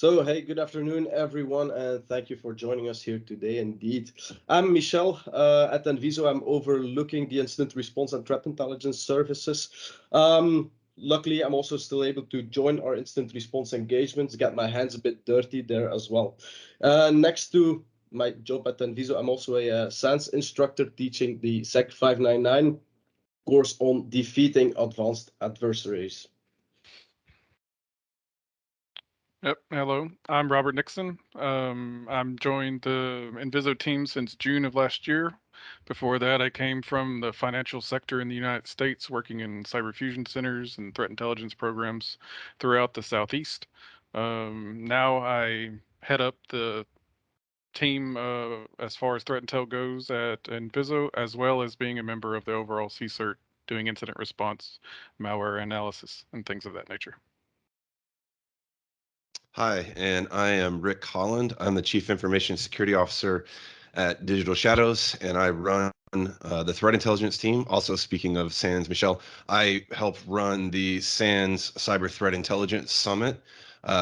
So, hey, good afternoon, everyone, and thank you for joining us here today. Indeed, I'm Michel at Enviso. I'm overlooking the incident response and threat intelligence services. Luckily, I'm also still able to join our incident response engagements, get my hands a bit dirty there as well. Next to my job at Enviso, I'm also a SANS instructor teaching the SEC 599 course on defeating advanced adversaries. Yep. Hello, I'm Robert Nixon. I'm joined the Enviso team since June of last year. Before that, I came from the financial sector in the United States, working in cyber fusion centers and threat intelligence programs throughout the Southeast. Now I head up the team as far as threat intel goes at Enviso, as well as being a member of the overall CSERT, doing incident response, malware analysis, and things of that nature. Hi, and I am Rick Holland. I'm the Chief Information Security Officer at Digital Shadows, and I run the threat intelligence team. Also, speaking of SANS, Michelle, I help run the SANS Cyber Threat Intelligence Summit.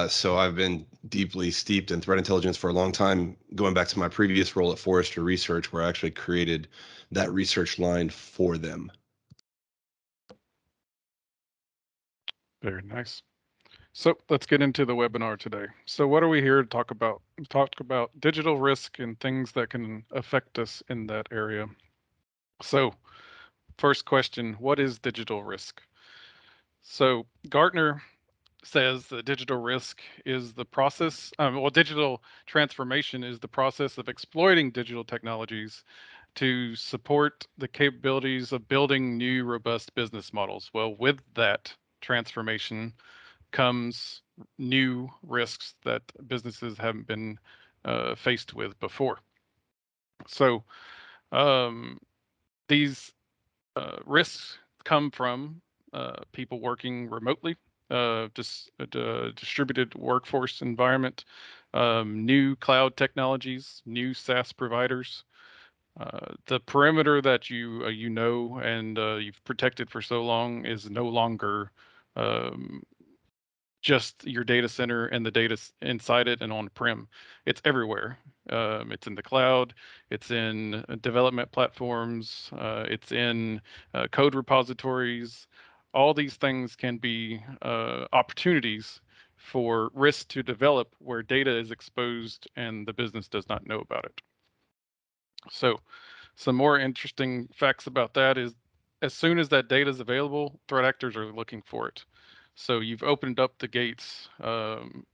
So I've been deeply steeped in threat intelligence for a long time, going back to my previous role at Forrester Research, where I actually created that research line for them. Very nice. So let's get into the webinar today. So what are we here to talk about? Talk about digital risk and things that can affect us in that area. So first question, what is digital risk? So Gartner says that digital risk is the process, digital transformation is the process of exploiting digital technologies to support the capabilities of building new robust business models. Well, with that transformation comes new risks that businesses haven't been faced with before. So um, these risks come from people working remotely, distributed workforce environment, new cloud technologies, new SaaS providers. The perimeter that you know and you've protected for so long is no longer um, just your data center and the data inside it and on-prem. It's everywhere. It's in the cloud. It's in development platforms. It's in code repositories. All these things can be opportunities for risk to develop where data is exposed and the business does not know about it. So some more interesting facts about that is as soon as that data is available, threat actors are looking for it. So you've opened up the gates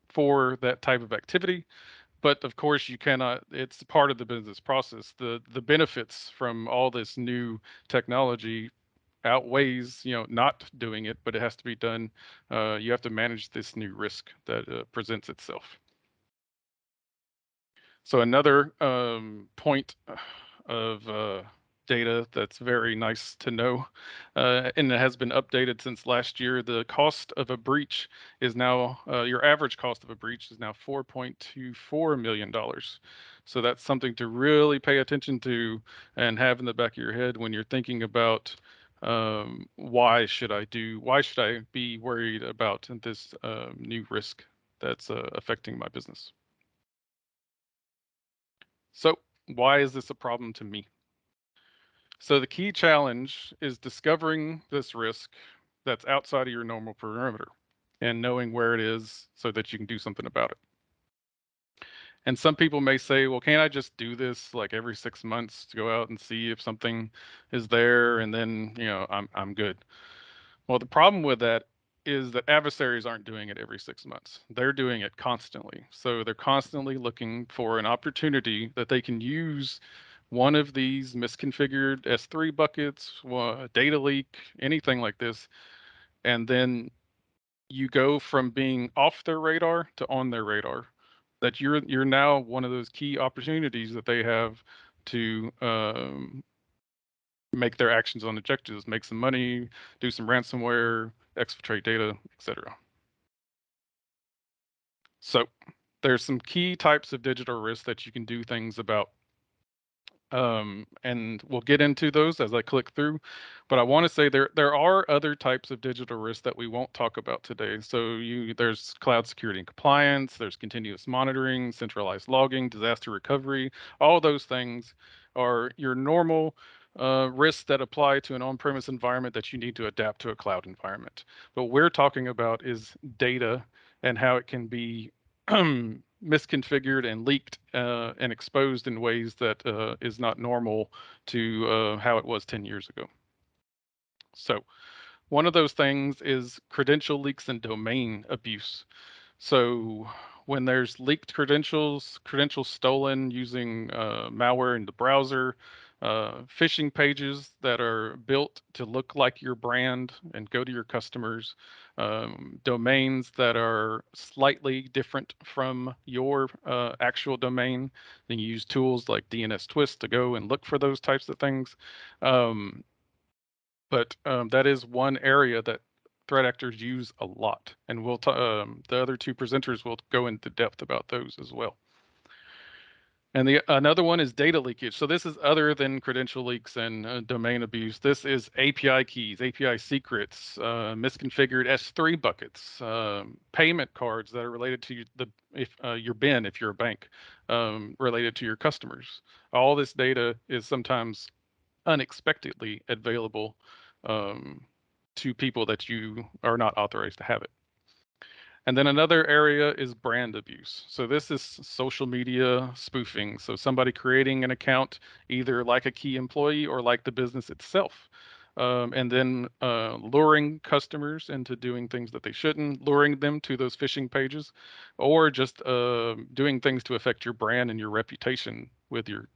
for that type of activity, but of course you cannot. It's part of the business process. The benefits from all this new technology outweighs not doing it, but it has to be done. You have to manage this new risk that presents itself. So another point of data that's very nice to know, and it has been updated since last year. The cost of a breach is now, your average cost of a breach is now $4.24 million. So that's something to really pay attention to and have in the back of your head when you're thinking about why should I be worried about this new risk that's affecting my business. So why is this a problem to me? So the key challenge is discovering this risk that's outside of your normal perimeter and knowing where it is so that you can do something about it. And some people may say, well, can't I just do this like every 6 months to go out and see if something is there and then, I'm good. Well, the problem with that is that adversaries aren't doing it every 6 months. They're doing it constantly. So they're constantly looking for an opportunity that they can use one of these misconfigured S3 buckets, data leak, anything like this, and then you go from being off their radar to on their radar. That you're now one of those key opportunities that they have to make their actions on objectives, make some money, do some ransomware, exfiltrate data, etc. So there's some key types of digital risk that you can do things about. And we'll get into those as I click through. But I want to say there are other types of digital risk that we won't talk about today. So there's cloud security and compliance, there's continuous monitoring, centralized logging, disaster recovery. All those things are your normal risks that apply to an on-premise environment that you need to adapt to a cloud environment. But what we're talking about is data and how it can be misconfigured and leaked and exposed in ways that is not normal to how it was 10 years ago. So one of those things is credential leaks and domain abuse. So when there's leaked credentials stolen using malware in the browser, phishing pages that are built to look like your brand and go to your customers, domains that are slightly different from your actual domain, then you use tools like DNS Twist to go and look for those types of things. But that is one area that threat actors use a lot, and the other two presenters will go into depth about those as well. And another one is data leakage. So this is other than credential leaks and domain abuse. This is API keys, API secrets, misconfigured S3 buckets, payment cards that are related to your BIN if you're a bank, related to your customers. All this data is sometimes unexpectedly available to people that you are not authorized to have it. And then another area is brand abuse. So this is social media spoofing. So somebody creating an account either like a key employee or like the business itself. And then luring customers into doing things that they shouldn't, luring them to those phishing pages, or just doing things to affect your brand and your reputation with your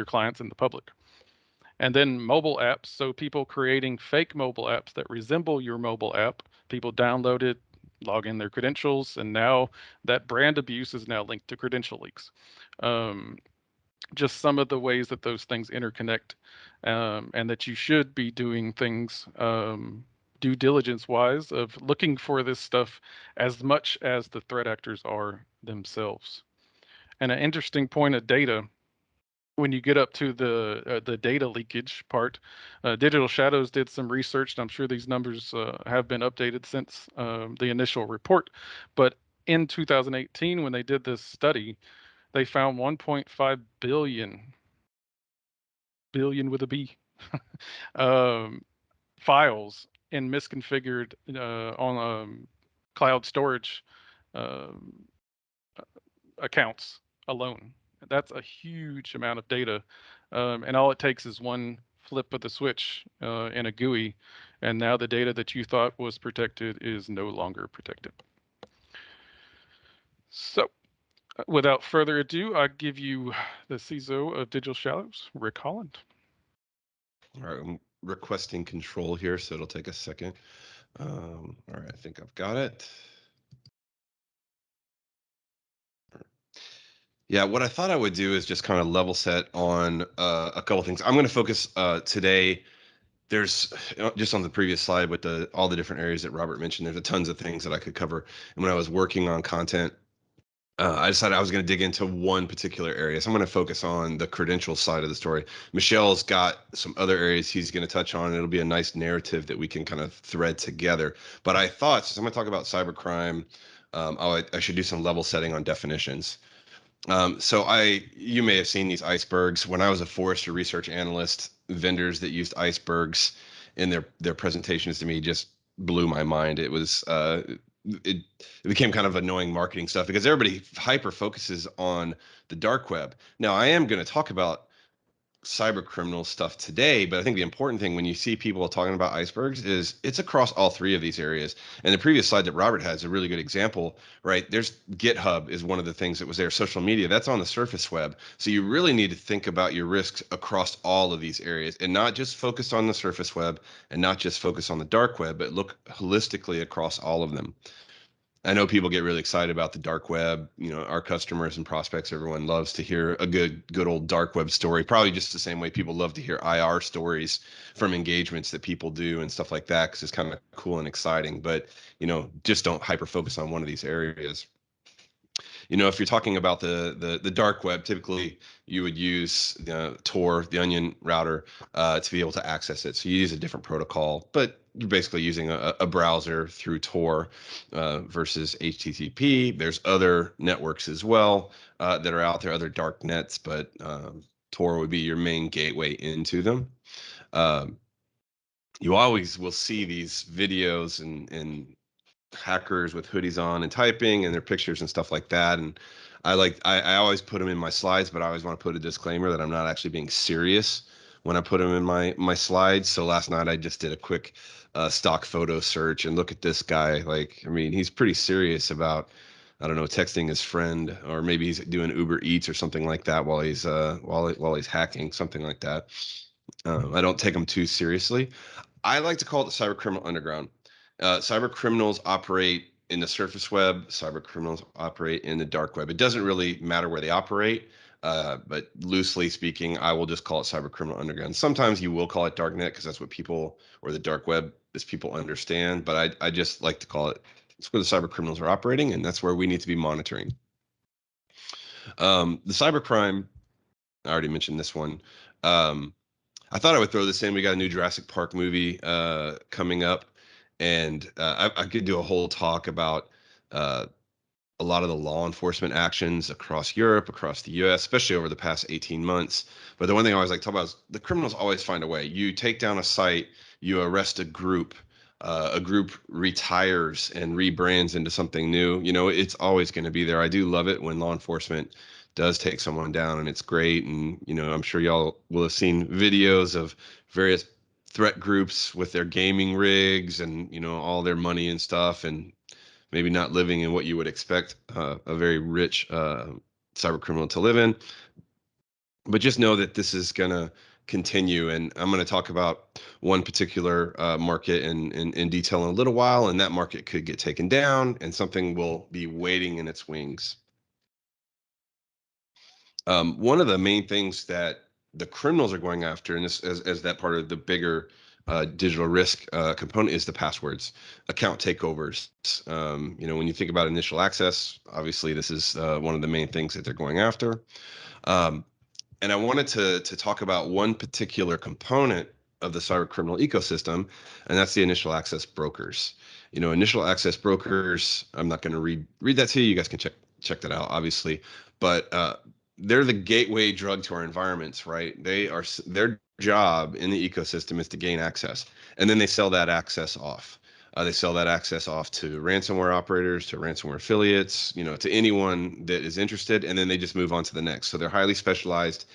clients and the public. And then mobile apps, so people creating fake mobile apps that resemble your mobile app. People download it, log in their credentials, and now that brand abuse is now linked to credential leaks. Just some of the ways that those things interconnect, and that you should be doing things due diligence wise of looking for this stuff as much as the threat actors are themselves. And an interesting point of data, when you get up to the data leakage part, Digital Shadows did some research, and I'm sure these numbers have been updated since the initial report. But in 2018, when they did this study, they found 1.5 billion with a B, files in misconfigured on cloud storage accounts alone. That's a huge amount of data, and all it takes is one flip of the switch in a GUI, and now the data that you thought was protected is no longer protected. So, without further ado, I give you the CISO of Digital Shadows, Rick Holland. All right, I'm requesting control here, so it'll take a second. All right, I think I've got it. Yeah, what I thought I would do is just kind of level set on a couple things. I'm going to focus today. There's just on the previous slide with all the different areas that Robert mentioned. There's a tons of things that I could cover. And when I was working on content, I decided I was going to dig into one particular area. So I'm going to focus on the credential side of the story. Michelle's got some other areas he's going to touch on. It'll be a nice narrative that we can kind of thread together. But I thought, since I'm going to talk about cybercrime, I should do some level setting on definitions. You may have seen these icebergs. When I was a Forrester research analyst, vendors that used icebergs in their presentations to me just blew my mind. It became kind of annoying marketing stuff because everybody hyper focuses on the dark web. Now, I am going to talk about cyber criminal stuff today, but I think the important thing when you see people talking about icebergs is it's across all three of these areas. And the previous slide that Robert has a really good example, right? There's GitHub is one of the things that was there. Social media, that's on the surface web. So you really need to think about your risks across all of these areas and not just focus on the surface web and not just focus on the dark web, but look holistically across all of them. I know people get really excited about the dark web. You know, our customers and prospects, everyone loves to hear a good old dark web story. Probably just the same way people love to hear IR stories from engagements that people do and stuff like that, because it's kind of cool and exciting. But, you know, just don't hyper focus on one of these areas. if you're talking about the dark web, typically you would use Tor, the Onion router, to be able to access it. So you use a different protocol, but you're basically using a browser through Tor versus HTTP. There's other networks as well that are out there, other dark nets, but Tor would be your main gateway into them. You always will see these videos and hackers with hoodies on and typing and their pictures and stuff like that. And I always put them in my slides, but I always want to put a disclaimer that I'm not actually being serious when I put them in my slides. So last night I just did a quick stock photo search, and look at this guy. Like, I mean, he's pretty serious about, I don't know, texting his friend, or maybe he's doing Uber Eats or something like that while he's hacking, something like that. I don't take him too seriously. I like to call it the cyber criminal underground. Cyber criminals operate in the surface web. Cyber criminals operate in the dark web. It doesn't really matter where they operate, but loosely speaking, I will just call it cyber criminal underground. Sometimes you will call it darknet because that's what people, or the dark web, as people understand. But I just like to call it, it's where the cyber criminals are operating, and that's where we need to be monitoring. The cybercrime, I already mentioned this one. I thought I would throw this in. We got a new Jurassic Park movie coming up, and I could do a whole talk about uh, a lot of the law enforcement actions across Europe, across the US, especially over the past 18 months. But the one thing I always like to talk about is the criminals always find a way. You take down a site, you arrest a group retires and rebrands into something new. It's always going to be there. I do love it when law enforcement does take someone down, and it's great. And, I'm sure y'all will have seen videos of various threat groups with their gaming rigs and, all their money and stuff, and maybe not living in what you would expect a very rich cyber criminal to live in. But just know that this is going to continue, and I'm going to talk about one particular market in detail in a little while, and that market could get taken down, and something will be waiting in its wings. One of the main things that the criminals are going after, and this as that part of the bigger digital risk component, is the passwords, account takeovers. When you think about initial access, obviously this is one of the main things that they're going after. And I wanted to talk about one particular component of the cyber criminal ecosystem, and that's the initial access brokers. Initial access brokers, I'm not going to read that to you. You guys can check that out, obviously. But they're the gateway drug to our environments, right? Their job in the ecosystem is to gain access, and then they sell that access off. They sell that access off to ransomware operators, to ransomware affiliates, to anyone that is interested, and then they just move on to the next. So they're highly specialized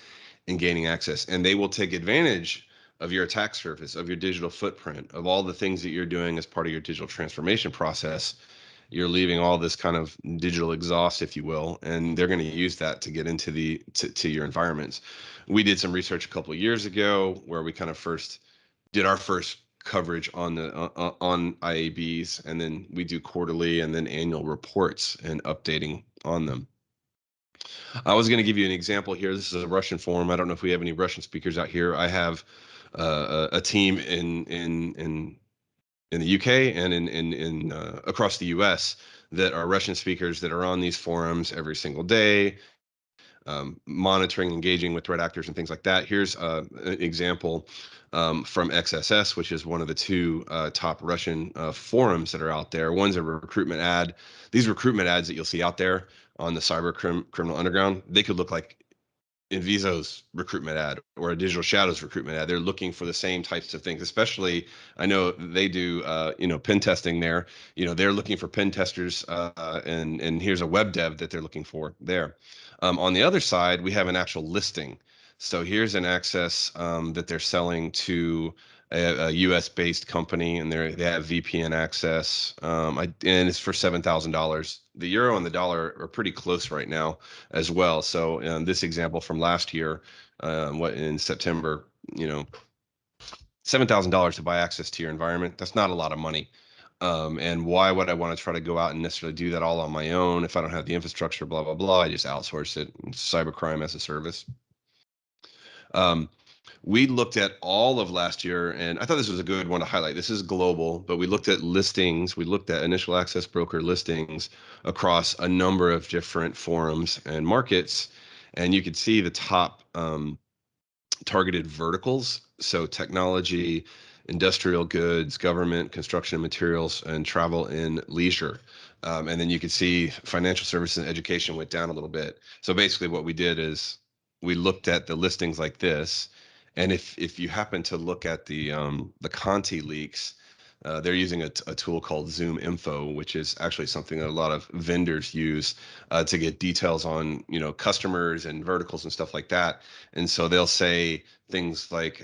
in gaining access, and they will take advantage of your attack surface, of your digital footprint, of all the things that you're doing as part of your digital transformation process. You're leaving all this kind of digital exhaust, if you will, and they're going to use that to get into to your environments. We did some research a couple of years ago where we kind of did our first coverage on the on IABs, and then we do quarterly and then annual reports and updating on them. I was going to give you an example here. This is a Russian forum. I don't know if we have any Russian speakers out here. I have a team in the UK and in across the US that are Russian speakers that are on these forums every single day, monitoring, engaging with threat actors and things like that. Here's an example from XSS, which is one of the two top Russian forums that are out there. One's a recruitment ad. These recruitment ads that you'll see out there on the cyber criminal underground, they could look like Inviso's recruitment ad or a Digital Shadows recruitment ad. They're looking for the same types of things, especially I know they do, pen testing there. They're looking for pen testers, and here's a web dev that they're looking for there. On the other side, we have an actual listing. So here's an access that they're selling to a US-based company, and they have VPN access, and it's for $7,000. The euro and the dollar are pretty close right now as well. So this example from last year, in September, $7,000 to buy access to your environment. That's not a lot of money. And why would I want to try to go out and necessarily do that all on my own if I don't have the infrastructure, blah, blah, blah. I just outsource it. Cybercrime as a service. We looked at all of last year, and I thought this was a good one to highlight. This is global, but we looked at listings. We looked at initial access broker listings across a number of different forums and markets, and you could see the top targeted verticals. So technology, industrial goods, government, construction and materials, and travel and leisure. And then you can see financial services and education went down a little bit. So basically what we did is we looked at the listings like this. And if you happen to look at the Conti leaks, they're using a tool called Zoom Info, which is actually something that a lot of vendors use to get details on, customers and verticals and stuff like that. And so they'll say things like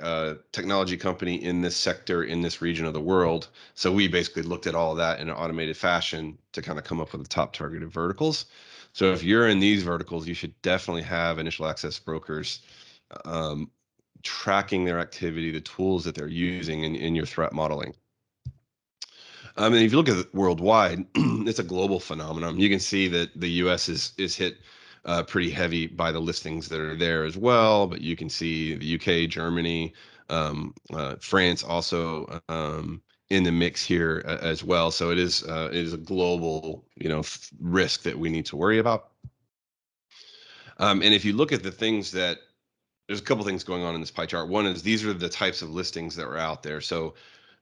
technology company in this sector in this region of the world. So we basically looked at all of that in an automated fashion to kind of come up with the top targeted verticals. So if you're in these verticals, you should definitely have initial access brokers um, tracking their activity, the tools that they're using in your threat modeling. And if you look at it worldwide, it's a global phenomenon. You can see that the U.S. is hit pretty heavy by the listings that are there as well. But you can see the UK, Germany, France also in the mix here as well. So it is a global risk that we need to worry about. And if you look at the things that there's a couple things going on in this pie chart. One is these are the types of listings that were out there. So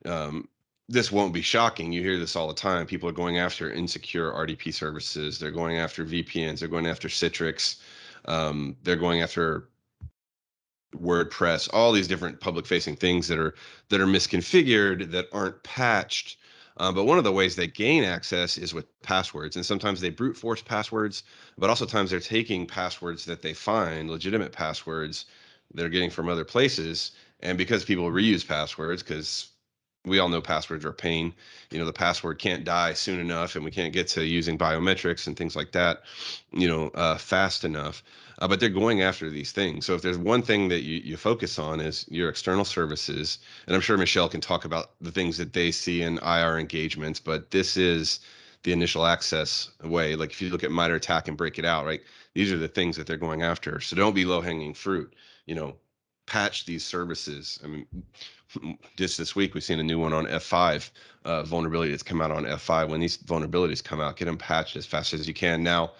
um, this won't be shocking. You hear this all the time. People are going after insecure RDP services. They're going after VPNs. They're going after Citrix. They're going after WordPress, all these different public facing things that are misconfigured, that aren't patched. But one of the ways they gain access is with passwords. And sometimes they brute force passwords, but also times they're taking passwords that they find, legitimate passwords they're getting from other places. And because people reuse passwords, because we all know passwords are a pain, the password can't die soon enough, and we can't get to using biometrics and things like that, fast enough. But they're going after these things. So if there's one thing that you focus on is your external services, and I'm sure Michelle can talk about the things that they see in IR engagements, but this is the initial access way. Like if you look at MITRE ATT&CK and break it out, right? These are the things that they're going after. So don't be low hanging fruit, patch these services. I mean, just this week we've seen a new one on F5 vulnerability that's come out on F5. When these vulnerabilities come out, get them patched as fast as you can. Now,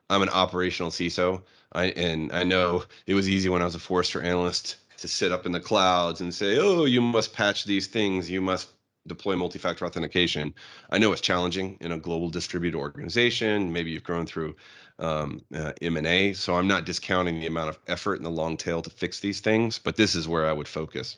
I'm an operational CISO, and I know it was easy when I was a Forrester analyst to sit up in the clouds and say, "Oh, you must patch these things. You must deploy multi-factor authentication." I know it's challenging in a global distributed organization. Maybe you've grown through M&A, so I'm not discounting the amount of effort and the long tail to fix these things, but this is where I would focus.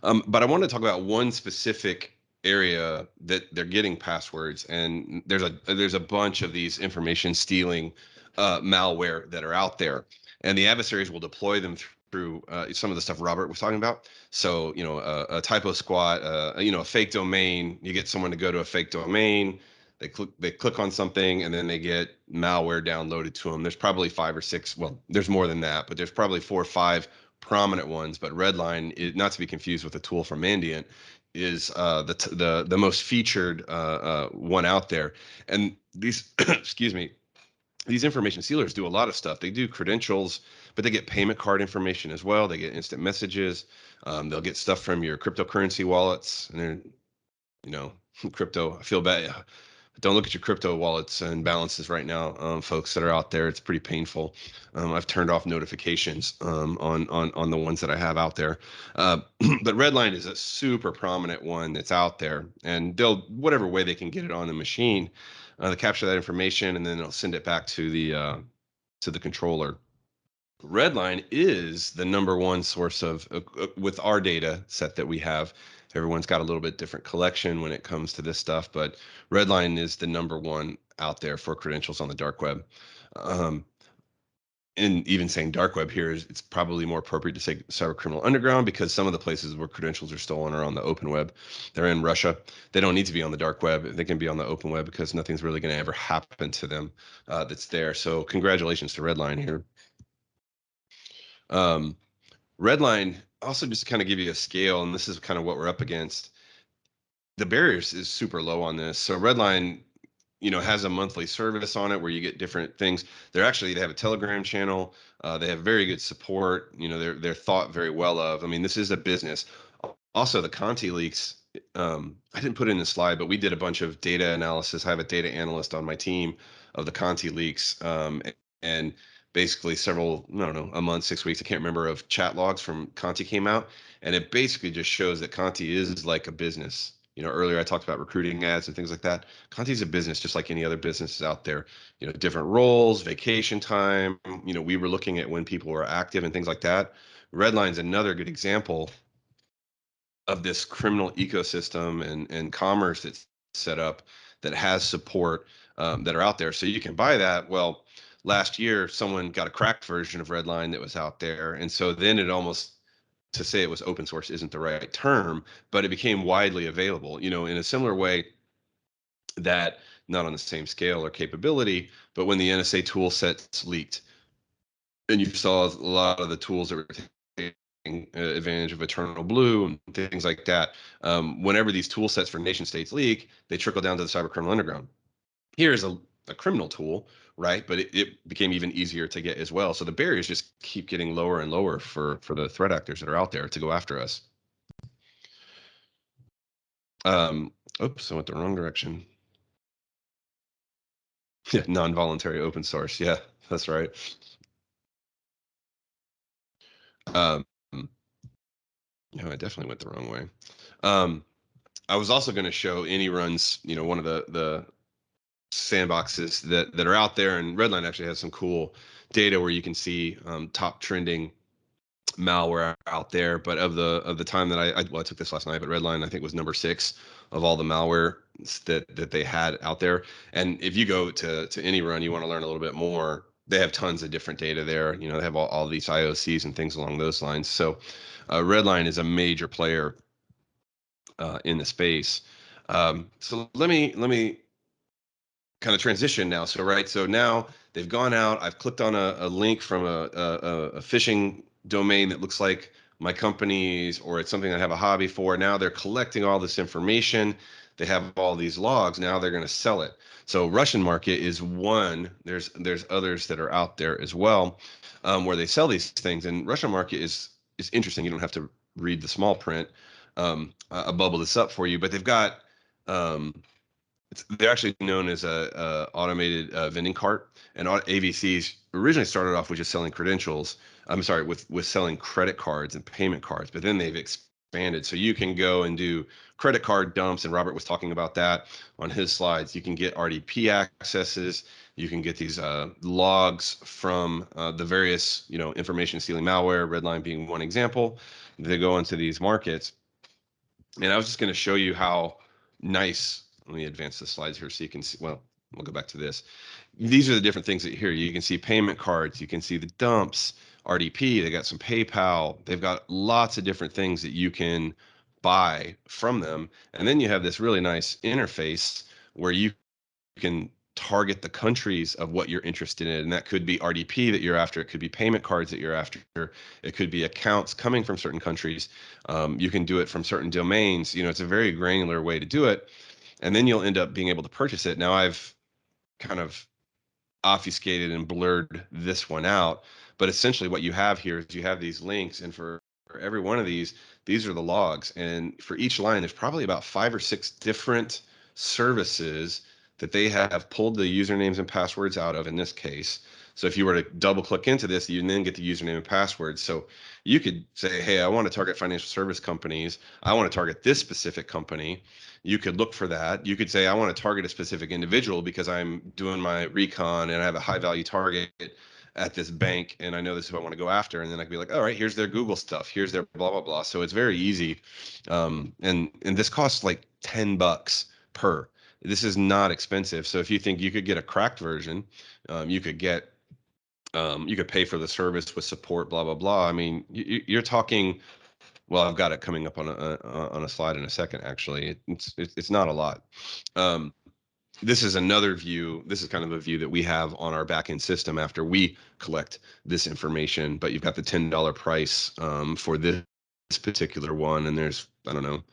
But I want to talk about one specific area that they're getting passwords, and there's a bunch of these information stealing malware that are out there, and the adversaries will deploy them through some of the stuff Robert was talking about. So a typo squat, a fake domain. You get someone to go to a fake domain. They click on something, and then they get malware downloaded to them. There's probably 5 or 6. Well, there's more than that, but there's probably 4 or 5 prominent ones. But RedLine, not to be confused with a tool from Mandiant, is the most featured one out there. And these excuse me, these information sealers do a lot of stuff. They do credentials, but they get payment card information as well. They get instant messages. They'll get stuff from your cryptocurrency wallets, and then crypto. I feel bad. Don't look at your crypto wallets and balances right now, folks that are out there. It's pretty painful. I've turned off notifications on the ones that I have out there. But Redline is a super prominent one that's out there, and they'll whatever way they can get it on the machine, they capture that information and then they'll send it back to the controller. Redline is the number one source of with our data set that we have. Everyone's got a little bit different collection when it comes to this stuff, but Redline is the number one out there for credentials on the dark web. And even saying dark web here it's probably more appropriate to say cyber criminal underground, because some of the places where credentials are stolen are on the open web. They're in Russia. They don't need to be on the dark web. They can be on the open web because nothing's really going to ever happen to them that's there. So congratulations to Redline here. Redline, also just to kind of give you a scale, and this is kind of what we're up against. The barriers is super low on this. So Redline, has a monthly service on it where you get different things. They have a Telegram channel. They have very good support. They're thought very well of. I mean, this is a business. Also, the Conti leaks. I didn't put it in the slide, but we did a bunch of data analysis. I have a data analyst on my team of the Conti leaks, and basically several, I don't know, a month, 6 weeks, I can't remember, of chat logs from Conti came out, and it basically just shows that Conti is like a business. Earlier I talked about recruiting ads and things like that. Conti's a business just like any other businesses out there. Different roles, vacation time. We were looking at when people were active and things like that. Redline's another good example of this criminal ecosystem and commerce that's set up that has support, that are out there. So you can buy that. Well, last year, someone got a cracked version of Redline that was out there. And so then it almost, to say it was open source isn't the right term, but it became widely available, in a similar way that, not on the same scale or capability, but when the NSA tool sets leaked and you saw a lot of the tools that were taking advantage of Eternal Blue and things like that. Whenever these tool sets for nation states leak, they trickle down to the cyber criminal underground. Here's a criminal tool, right? But it became even easier to get as well. So the barriers just keep getting lower and lower for the threat actors that are out there to go after us. Oops, I went the wrong direction. Yeah, non-voluntary open source. Yeah, that's right. Um, I definitely went the wrong way. I was also going to show AnyRun's, one of the sandboxes that are out there, and Redline actually has some cool data where you can see top trending malware out there. But of the time that I took this last night, but Redline I think was number 6 of all the malware that they had out there. And if you go to AnyRun, you want to learn a little bit more. They have tons of different data there. They have all these IOCs and things along those lines. So Redline is a major player in the space. So let me kind of transition now. So now they've gone out. I've clicked on a link from a phishing domain that looks like my company's, or it's something I have a hobby for. Now they're collecting all this information. They have all these logs. Now they're going to sell it. So Russian market is one. There's others that are out there as well, where they sell these things. And Russian market is interesting. You don't have to read the small print. I'll bubble this up for you, but they've got they're actually known as a automated vending cart, and AVCs originally started off with just selling credentials. I'm sorry, with selling credit cards and payment cards, but then they've expanded. So you can go and do credit card dumps, and Robert was talking about that on his slides. You can get RDP accesses. You can get these logs from the various, information stealing malware, Redline being one example. They go into these markets. And I was just going to show you how nice. Let me advance the slides here so you can see. Well, we'll go back to this. These are the different things that here you can see payment cards, you can see the dumps, RDP. They got some PayPal. They've got lots of different things that you can buy from them. And then you have this really nice interface where you can target the countries of what you're interested in. And that could be RDP that you're after. It could be payment cards that you're after. It could be accounts coming from certain countries. You can do it from certain domains. It's a very granular way to do it. And then you'll end up being able to purchase it. Now I've kind of obfuscated and blurred this one out, but essentially what you have here is you have these links, and for every one of these are the logs, and for each line there's probably about 5 or 6 different services that they have pulled the usernames and passwords out of in this case. So if you were to double click into this, you then get the username and password. So you could say, hey, I want to target financial service companies. I want to target this specific company. You could look for that. You could say, I want to target a specific individual because I'm doing my recon and I have a high value target at this bank and I know this is who I want to go after. And then I could be like, all right, here's their Google stuff. Here's their blah, blah, blah. So it's very easy. And this costs like $10 per. This is not expensive. So if you think you could get a cracked version, you could get, you could pay for the service with support, blah, blah, blah. I mean, you're talking, well, I've got it coming up on a slide in a second, actually. It's not a lot. This is another view. This is kind of a view that we have on our backend system after we collect this information, but you've got the $10 price for this particular one. And there's, I don't know,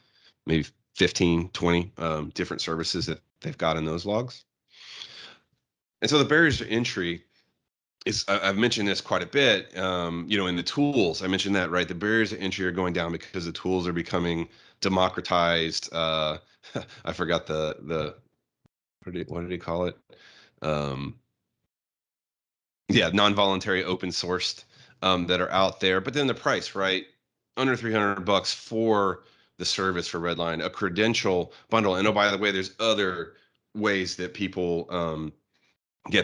maybe 15, 20 different services that they've got in those logs. And so the barriers to entry is, I've mentioned this quite a bit, in the tools, I mentioned that, right? The barriers to entry are going down because the tools are becoming democratized. I forgot what did he call it? Non-voluntary open sourced that are out there. But then the price, right? Under $300 for the service for RedLine, a credential bundle. And oh, by the way, there's other ways that people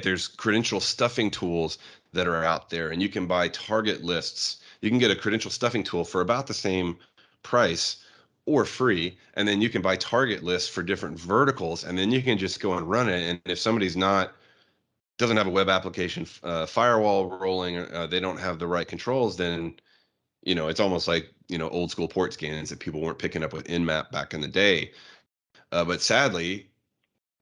there's credential stuffing tools that are out there, and you can buy target lists. You can get a credential stuffing tool for about the same price or free, and then you can buy target lists for different verticals, and then you can just go and run it. And if somebody's doesn't have a web application firewall rolling, they don't have the right controls, then it's almost like old school port scans that people weren't picking up with Nmap back in the day. But sadly,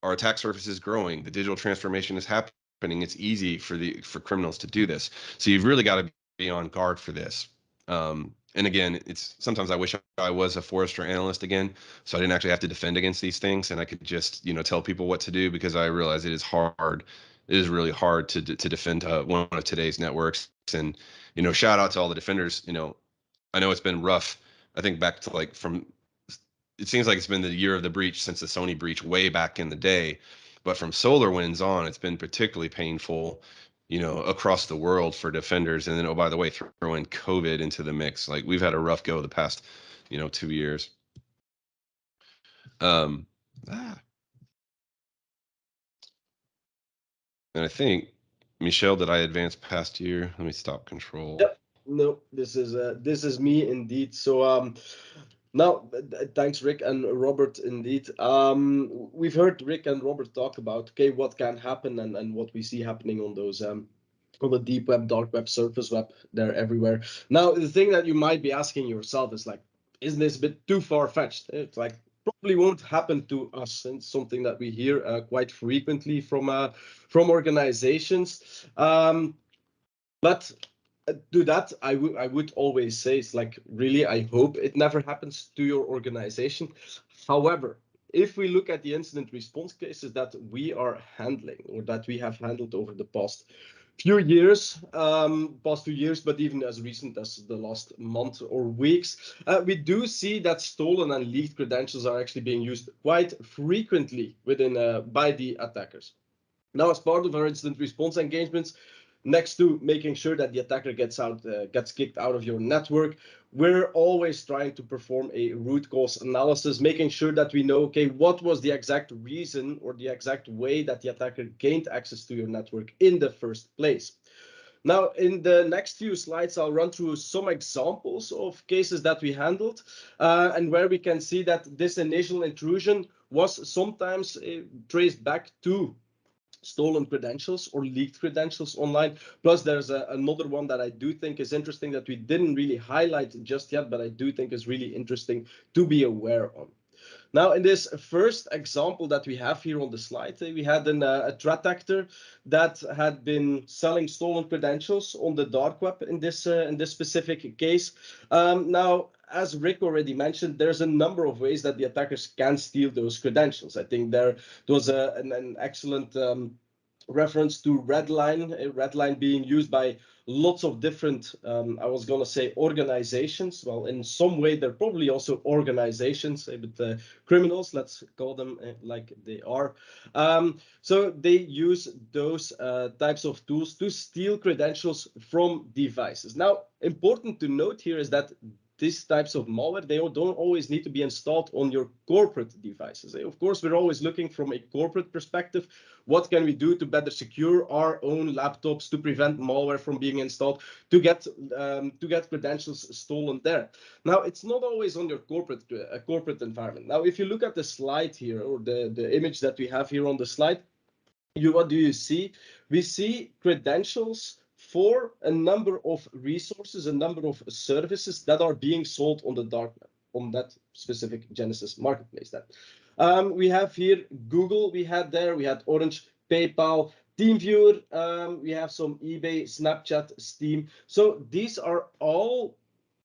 our attack surface is growing. The digital transformation is happening. It's easy for criminals to do this. So you've really got to be on guard for this. And again, it's sometimes I wish I was a Forrester analyst again, so I didn't actually have to defend against these things, and I could just tell people what to do, because I realize it is hard. It is really hard to defend one of today's networks. And shout out to all the defenders. I know it's been rough. I think back to it seems like it's been the year of the breach since the Sony breach way back in the day. But from SolarWinds on, it's been particularly painful, across the world for defenders. And then, oh, by the way, throw in COVID into the mix. Like, we've had a rough go the past, 2 years. And I think, Michelle, did I advance past here? Let me stop control. Yep. No, this is me indeed. So now, thanks, Rick and Robert. Indeed, we've heard Rick and Robert talk about what can happen and what we see happening on those on the deep web, dark web, surface web. They're everywhere. Now, the thing that you might be asking yourself is like, isn't this a bit too far-fetched? It's like probably won't happen to us, and something that we hear quite frequently from organizations. But to that, I would always say, it's like, really, I hope it never happens to your organization. However, if we look at the incident response cases that we are handling, or that we have handled over the past few years, but even as recent as the last month or weeks, we do see that stolen and leaked credentials are actually being used quite frequently by the attackers. Now, as part of our incident response engagements, next to making sure that the attacker gets kicked out of your network, we're always trying to perform a root cause analysis, making sure that we know, what was the exact reason or the exact way that the attacker gained access to your network in the first place. Now, in the next few slides, I'll run through some examples of cases that we handled, and where we can see that this initial intrusion was sometimes traced back to stolen credentials or leaked credentials online. Plus, there's another one that I do think is interesting that we didn't really highlight just yet, but I do think is really interesting to be aware of. Now, in this first example that we have here on the slide, we had a threat actor that had been selling stolen credentials on the dark web in this specific case. Now, as Rick already mentioned, there's a number of ways that the attackers can steal those credentials. I think there was an excellent reference to RedLine being used by lots of different, I was going to say organizations. Well, in some way, they're probably also organizations, but criminals, let's call them like they are. So they use those types of tools to steal credentials from devices. Now, important to note here is that these types of malware, they don't always need to be installed on your corporate devices. Of course, we're always looking from a corporate perspective. What can we do to better secure our own laptops, to prevent malware from being installed, to get credentials stolen there? Now, it's not always on your corporate environment. Now, if you look at the slide here, or the image that we have here on the slide, what do you see? We see credentials for a number of resources, a number of services that are being sold on the dark web, on that specific Genesis marketplace. We have here Google, we had Orange, PayPal, TeamViewer, we have some eBay, Snapchat, Steam. So these are all,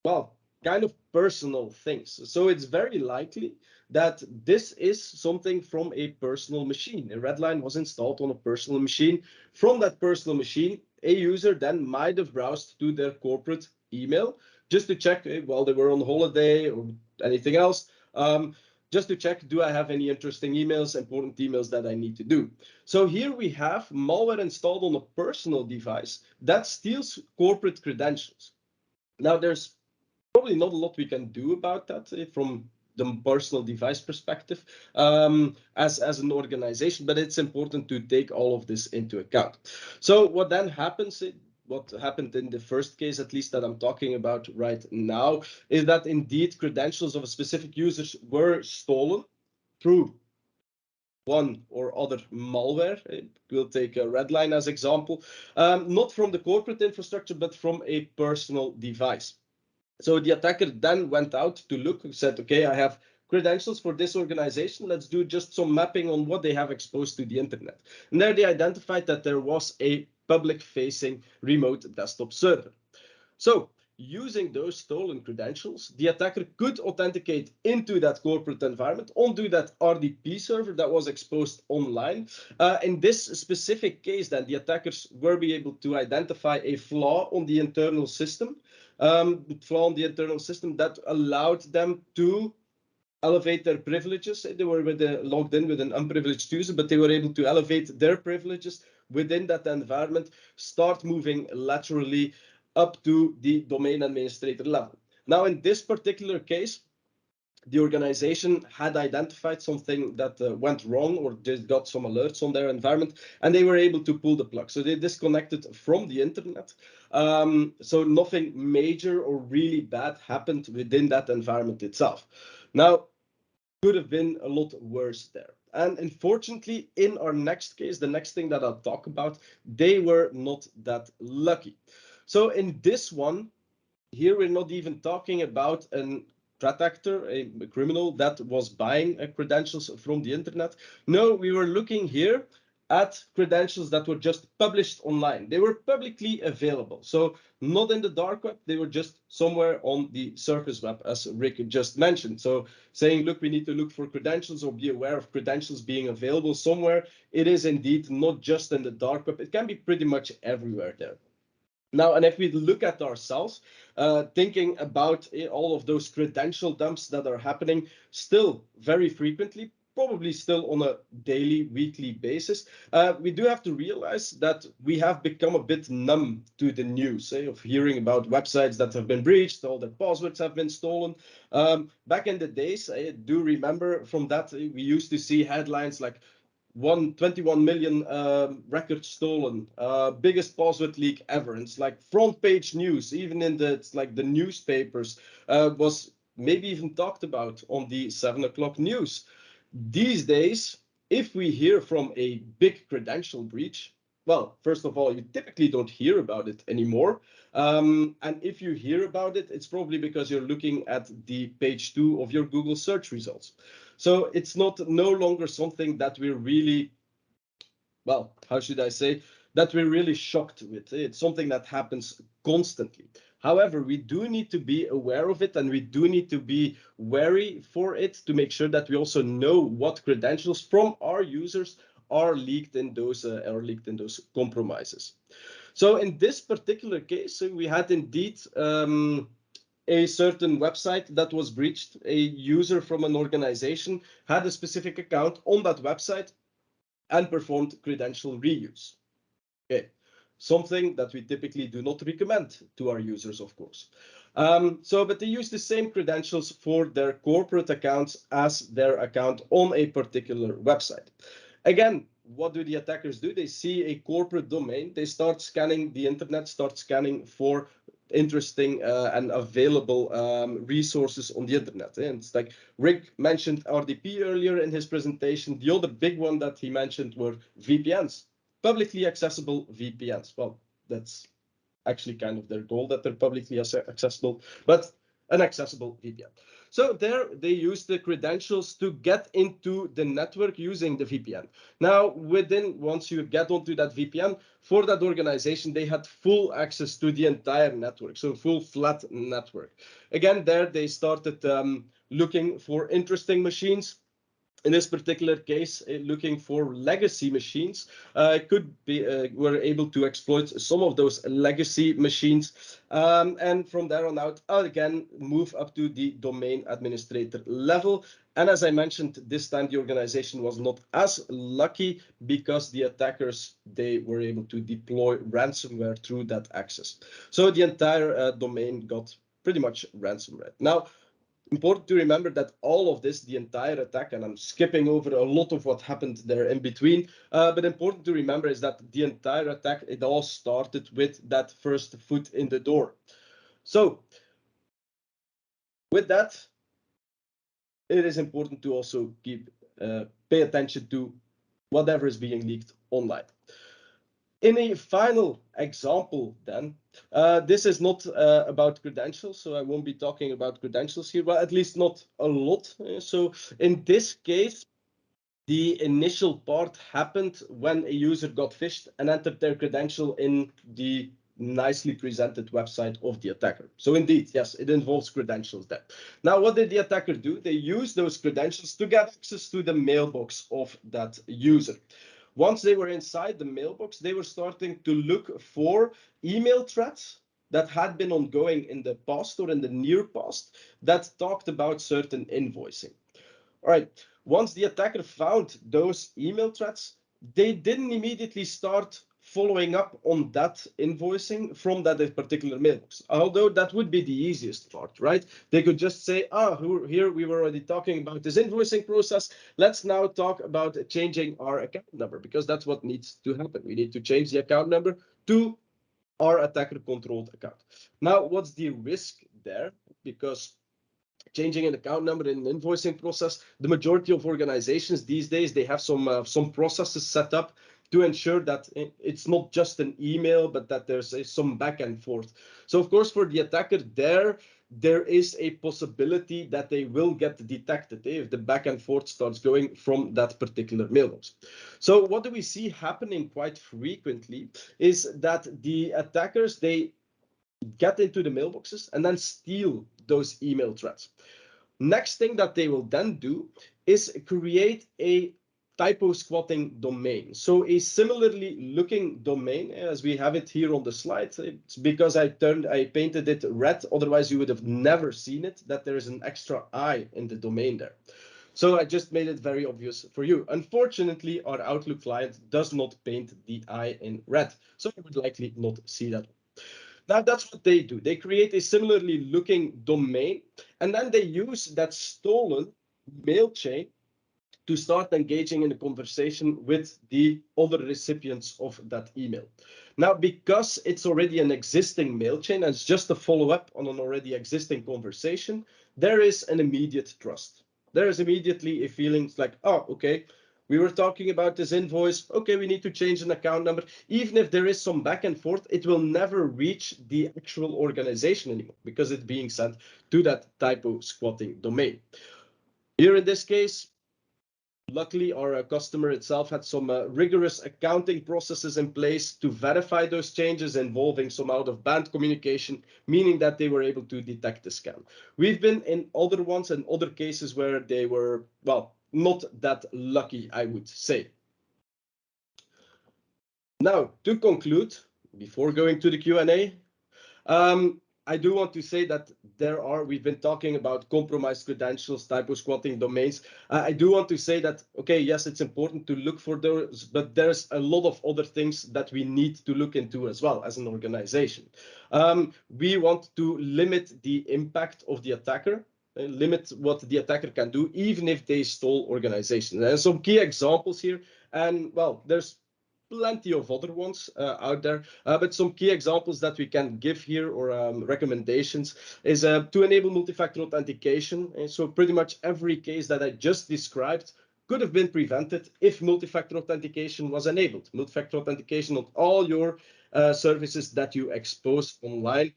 well, kind of personal things. So it's very likely that this is something from a personal machine. A RedLine was installed on a personal machine. From that personal machine, a user then might have browsed to their corporate email just to check while they were on holiday or anything else. Just to check, do I have any interesting emails, important emails that I need to do? So here we have malware installed on a personal device that steals corporate credentials. Now, there's probably not a lot we can do about that from the personal device perspective as an organization, but it's important to take all of this into account. So what then happens, what happened in the first case, at least that I'm talking about right now, is that indeed credentials of a specific user were stolen through one or other malware. We'll take a RedLine as example, not from the corporate infrastructure, but from a personal device. So the attacker then went out to look and said, okay, I have credentials for this organization. Let's do just some mapping on what they have exposed to the internet. And there they identified that there was a public-facing remote desktop server. So using those stolen credentials, the attacker could authenticate into that corporate environment onto that RDP server that was exposed online. In this specific case, then the attackers were able to identify a flaw on the internal system, that allowed them to elevate their privileges. They were logged in with an unprivileged user, but they were able to elevate their privileges within that environment, start moving laterally up to the domain administrator level. Now, in this particular case, the organization had identified something that went wrong, or just got some alerts on their environment, and they were able to pull the plug. So they disconnected from the internet. So nothing major or really bad happened within that environment itself. Now, could have been a lot worse there. And unfortunately, in our next case, the next thing that I'll talk about, they were not that lucky. So in this one, here we're not even talking about a threat actor, a criminal that was buying credentials from the internet. No, we were looking here at credentials that were just published online. They were publicly available. So not in the dark web, they were just somewhere on the surface web, as Rick just mentioned. So saying, look, we need to look for credentials or be aware of credentials being available somewhere. It is indeed not just in the dark web. It can be pretty much everywhere there. Now, and if we look at ourselves, thinking about all of those credential dumps that are happening still very frequently, probably still on a daily, weekly basis, we do have to realize that we have become a bit numb to the news of hearing about websites that have been breached, all their passwords have been stolen. Back in the days, I do remember from that, we used to see headlines like 21 million records stolen, biggest password leak ever. And it's like front page news, even in the newspapers, was maybe even talked about on the 7 o'clock news. These days, if we hear from a big credential breach, well, first of all, you typically don't hear about it anymore. And if you hear about it, it's probably because you're looking at the page 2 of your Google search results. So it's no longer something that we're really, well, how should I say, that we're really shocked with. It's something that happens constantly. However, we do need to be aware of it, and we do need to be wary for it to make sure that we also know what credentials from our users are leaked in those compromises. So in this particular case, we had indeed a certain website that was breached. A user from an organization had a specific account on that website and performed credential reuse. Okay, something that we typically do not recommend to our users, of course. But they use the same credentials for their corporate accounts as their account on a particular website. Again, what do the attackers do? They see a corporate domain, they start scanning the internet, start scanning for interesting and available resources on the internet. And it's like Rick mentioned RDP earlier in his presentation. The other big one that he mentioned were VPNs, publicly accessible VPNs. Well, that's actually kind of their goal, that they're publicly accessible. But an accessible VPN. So there they use the credentials to get into the network using the VPN. Now, once you get onto that VPN, for that organization, they had full access to the entire network, so full flat network. Again, there they started looking for interesting machines. In this particular case, looking for legacy machines, were able to exploit some of those legacy machines, and from there on out, again, move up to the domain administrator level. And as I mentioned, this time the organization was not as lucky because the attackers, they were able to deploy ransomware through that access. So the entire domain got pretty much ransomware. Now, important to remember that all of this, the entire attack, and I'm skipping over a lot of what happened there in between, but important to remember is that the entire attack, it all started with that first foot in the door. So with that, it is important to also pay attention to whatever is being leaked online. In a final example, then, this is not about credentials, so I won't be talking about credentials here, well, at least not a lot. So in this case, the initial part happened when a user got phished and entered their credential in the nicely presented website of the attacker. So indeed, yes, it involves credentials there. Now, what did the attacker do? They used those credentials to get access to the mailbox of that user. Once they were inside the mailbox, they were starting to look for email threads that had been ongoing in the past or in the near past that talked about certain invoicing. All right, once the attacker found those email threads, they didn't immediately start following up on that invoicing from that particular mailbox, although that would be the easiest part, right? They could just say, here we were already talking about this invoicing process. Let's now talk about changing our account number, because that's what needs to happen. We need to change the account number to our attacker-controlled account. Now, what's the risk there? Because changing an account number in an invoicing process, the majority of organizations these days, they have some processes set up to ensure that it's not just an email, but that there's some back and forth. So of course, for the attacker there is a possibility that they will get detected if the back and forth starts going from that particular mailbox. So what do we see happening quite frequently is that the attackers, they get into the mailboxes and then steal those email threads. Next thing that they will then do is create a typo squatting domain. So a similarly looking domain, as we have it here on the slide. It's because I painted it red, otherwise you would have never seen it, that there is an extra I in the domain there. So I just made it very obvious for you. Unfortunately, our Outlook client does not paint the I in red, so you would likely not see that. Now that's what they do. They create a similarly looking domain, and then they use that stolen mail chain to start engaging in a conversation with the other recipients of that email. Now, because it's already an existing mail chain and it's just a follow-up on an already existing conversation, there is an immediate trust. There is immediately a feeling like, oh, okay, we were talking about this invoice. Okay, we need to change an account number. Even if there is some back and forth, it will never reach the actual organization anymore because it's being sent to that typo squatting domain. Here in this case, luckily, our customer itself had some rigorous accounting processes in place to verify those changes involving some out-of-band communication, meaning that they were able to detect the scam. We've been in other ones and other cases where they were, well, not that lucky, I would say. Now, to conclude, before going to the Q&A, I do want to say that we've been talking about compromised credentials, typo squatting domains. I do want to say that, okay, yes, it's important to look for those, but there's a lot of other things that we need to look into as well as an organization. We want to limit the impact of the attacker, limit what the attacker can do, even if they stole organizations. And some key examples here, and well, there's plenty of other ones out there, but some key examples that we can give here or recommendations is to enable multi-factor authentication. And so pretty much every case that I just described could have been prevented if multi-factor authentication was enabled. Multi-factor authentication on all your services that you expose online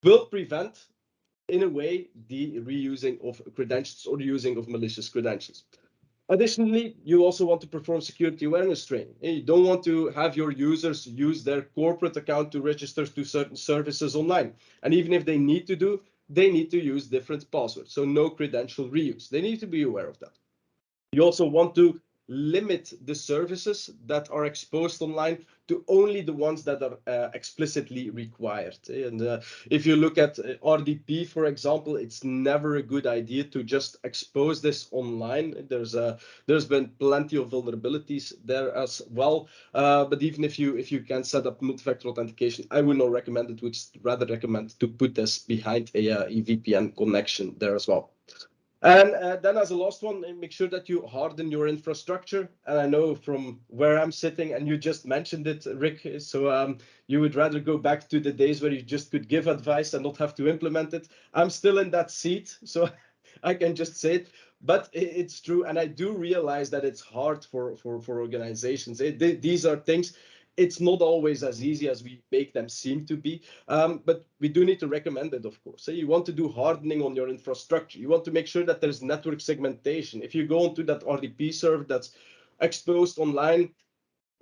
will prevent in a way, the reusing of credentials or the using of malicious credentials. Additionally, you also want to perform security awareness training. You don't want to have your users use their corporate account to register to certain services online. And even if they need to use different passwords. So no credential reuse. They need to be aware of that. You also want to limit the services that are exposed online to only the ones that are explicitly required. And if you look at RDP, for example, it's never a good idea to just expose this online. There's been plenty of vulnerabilities there as well. But even if you can set up multi-factor authentication, I would not recommend it. Would rather recommend to put this behind a VPN connection there as well. And then as a last one, make sure that you harden your infrastructure. And I know from where I'm sitting, and you just mentioned it, Rick, so you would rather go back to the days where you just could give advice and not have to implement it. I'm still in that seat, so I can just say it. But it's true, and I do realize that it's hard for organizations. These are things. It's not always as easy as we make them seem to be. But we do need to recommend it, of course. So you want to do hardening on your infrastructure. You want to make sure that there's network segmentation. If you go onto that RDP server that's exposed online,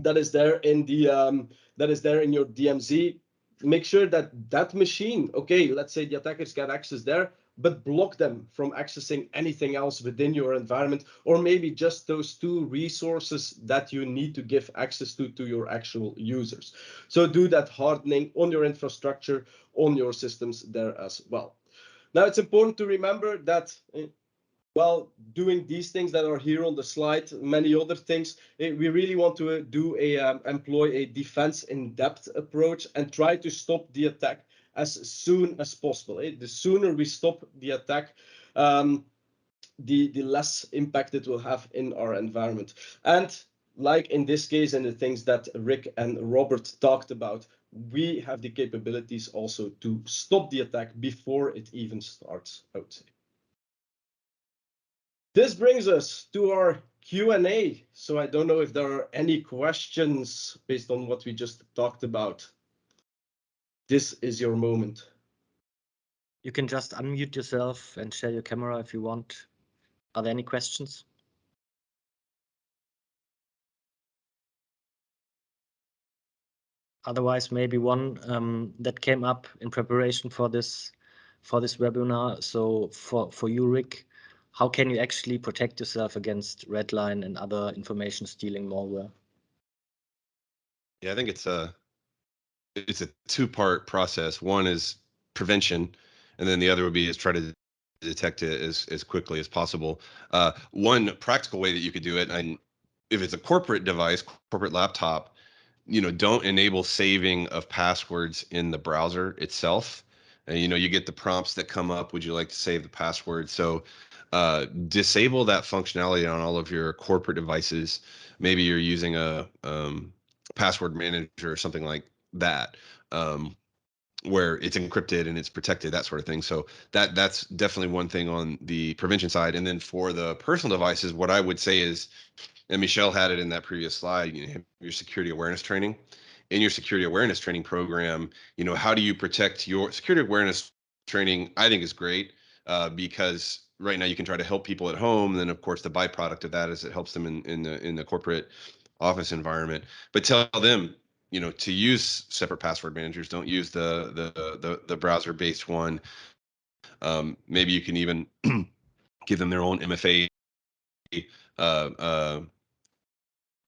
that is there in your DMZ, make sure that that machine, okay, let's say the attackers get access there, but block them from accessing anything else within your environment, or maybe just those two resources that you need to give access to your actual users. So do that hardening on your infrastructure, on your systems there as well. Now, it's important to remember that while doing these things that are here on the slide, many other things, we really want to employ a defense in depth approach and try to stop the attack as soon as possible. The sooner we stop the attack, the less impact it will have in our environment. And like in this case, and the things that Rick and Robert talked about, we have the capabilities also to stop the attack before it even starts, I would say. This brings us to our Q&A. So I don't know if there are any questions based on what we just talked about. This is your moment. You can just unmute yourself and share your camera if you want. Are there any questions? Otherwise, maybe one that came up in preparation for this webinar. So for you, Rick, how can you actually protect yourself against RedLine and other information stealing malware? Yeah, I think it's a two-part process. One is prevention, and then the other would be is try to detect it as quickly as possible. One practical way that you could do it, and if it's a corporate device, corporate laptop, don't enable saving of passwords in the browser itself. And you get the prompts that come up, would you like to save the password? So disable that functionality on all of your corporate devices. Maybe you're using a password manager or something like that, where it's encrypted and it's protected, that sort of thing. So that's definitely one thing on the prevention side. And then for the personal devices, what I would say is, and Michelle had it in that previous slide, your security awareness training. In your security awareness training program, how do you protect your security awareness training? I think is great because right now you can try to help people at home. And then of course the byproduct of that is it helps them in the corporate office environment. But tell them, to use separate password managers. Don't use the browser based one. Maybe you can even give them their own MFA uh,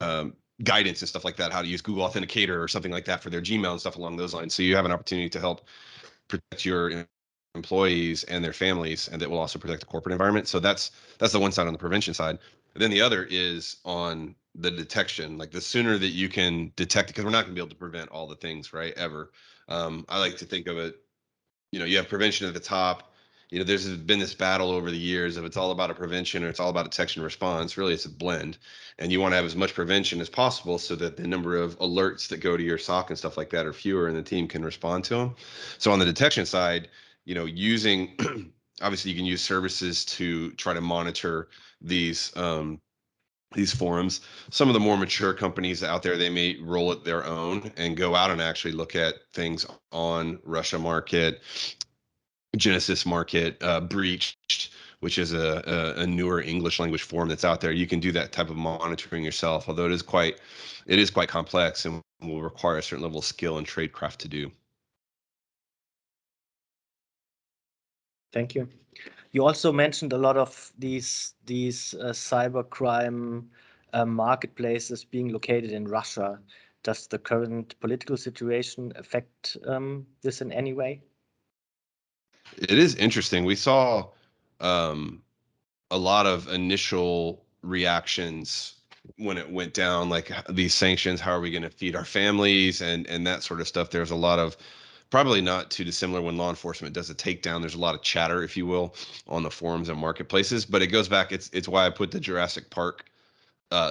uh, guidance and stuff like that, how to use Google Authenticator or something like that for their Gmail and stuff along those lines. So you have an opportunity to help protect your employees and their families, and that will also protect the corporate environment. So that's the one side on the prevention side. And then the other is on the detection. Like the sooner that you can detect it, because we're not going to be able to prevent all the things, right? Ever. I like to think of it, you have prevention at the top. There's been this battle over the years of it's all about a prevention or it's all about detection and response. Really, it's a blend. And you want to have as much prevention as possible so that the number of alerts that go to your SOC and stuff like that are fewer and the team can respond to them. So on the detection side, using, obviously you can use services to try to monitor these forums. Some of the more mature companies out there, they may roll it their own and go out and actually look at things on Russia Market, Genesis Market, Breached, which is a newer English language forum that's out there. You can do that type of monitoring yourself, although it is quite complex and will require a certain level of skill and tradecraft to do. Thank you. You also mentioned a lot of these cybercrime marketplaces being located in Russia. Does the current political situation affect this in any way? It is interesting. We saw a lot of initial reactions when it went down, like these sanctions, how are we going to feed our families and that sort of stuff. There's a lot of, probably not too dissimilar when law enforcement does a takedown. There's a lot of chatter, if you will, on the forums and marketplaces, but it goes back. It's why I put the Jurassic Park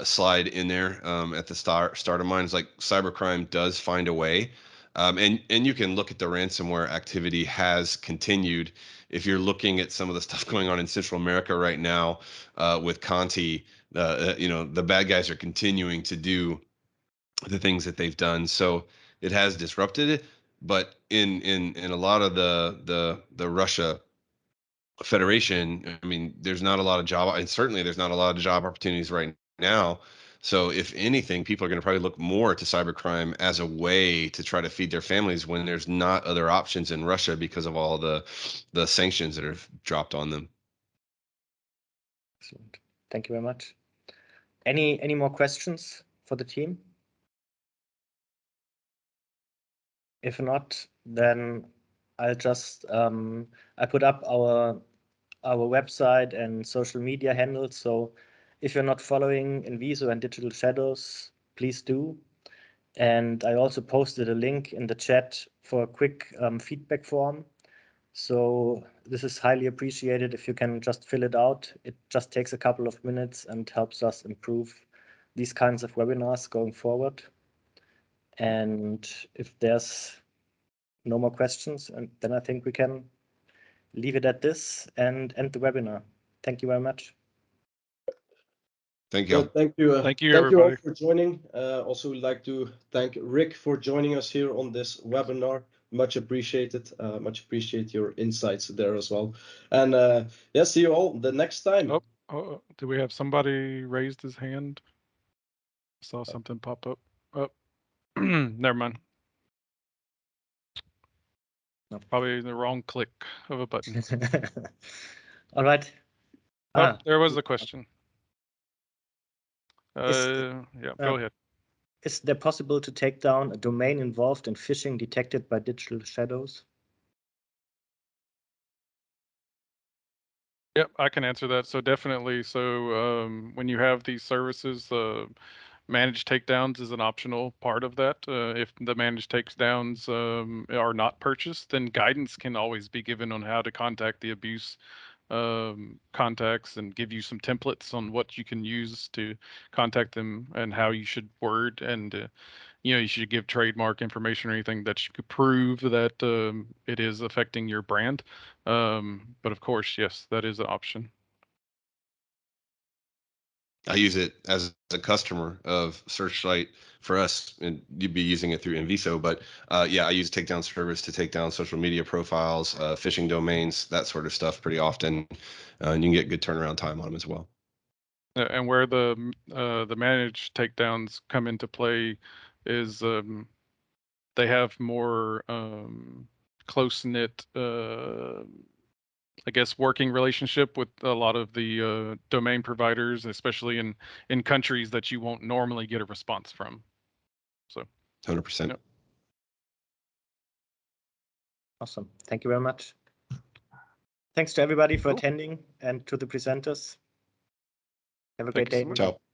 slide in there at the start of mine. Is like cybercrime does find a way, and you can look at the ransomware activity has continued. If you're looking at some of the stuff going on in Central America right now with Conti, the bad guys are continuing to do the things that they've done. So it has disrupted it, but in a lot of the Russia Federation, I mean, there's not a lot of job, and certainly there's not a lot of job opportunities right now. So if anything, people are going to probably look more to cybercrime as a way to try to feed their families when there's not other options in Russia because of all the sanctions that are dropped on them. Excellent. Thank you very much. Any more questions for the team? If not, then I'll just I put up our website and social media handles. So if you're not following Inviso and Digital Shadows, please do. And I also posted a link in the chat for a quick feedback form. So this is highly appreciated if you can just fill it out. It just takes a couple of minutes and helps us improve these kinds of webinars going forward. And if there's no more questions, and then I think we can leave it at this and end the webinar. Thank you very much. Thank you. Thank you. Thank you, Thank you all everybody. for joining. Also, would like to thank Rick for joining us here on this webinar. Much appreciated. Much appreciate your insights there as well. And yeah, see you all the next time. Oh, do we have somebody raised his hand? I saw something pop up. Oh, never mind. No. Probably the wrong click of a button. All right. Oh, there was a question. Is- Yeah, go ahead. Is there possible to take down a domain involved in phishing detected by Digital Shadows? Yep, I can answer that. So definitely. So when you have these services, managed takedowns is an optional part of that. If the managed takedowns are not purchased, then guidance can always be given on how to contact the abuse contacts and give you some templates on what you can use to contact them and how you should word and you should give trademark information or anything that you could prove that it is affecting your brand. But of course, yes, that is an option. I use it as a customer of Searchlight for us, and you'd be using it through Inviso. But yeah, I use takedown service to take down social media profiles, phishing domains, that sort of stuff pretty often. And you can get good turnaround time on them as well. And where the managed takedowns come into play is they have more close-knit, I guess, working relationship with a lot of the domain providers, especially in countries that you won't normally get a response from. So 100%. Yep. Awesome. Thank you very much. Thanks to everybody for attending and to the presenters. Have a great Thank you day. so much. Ciao.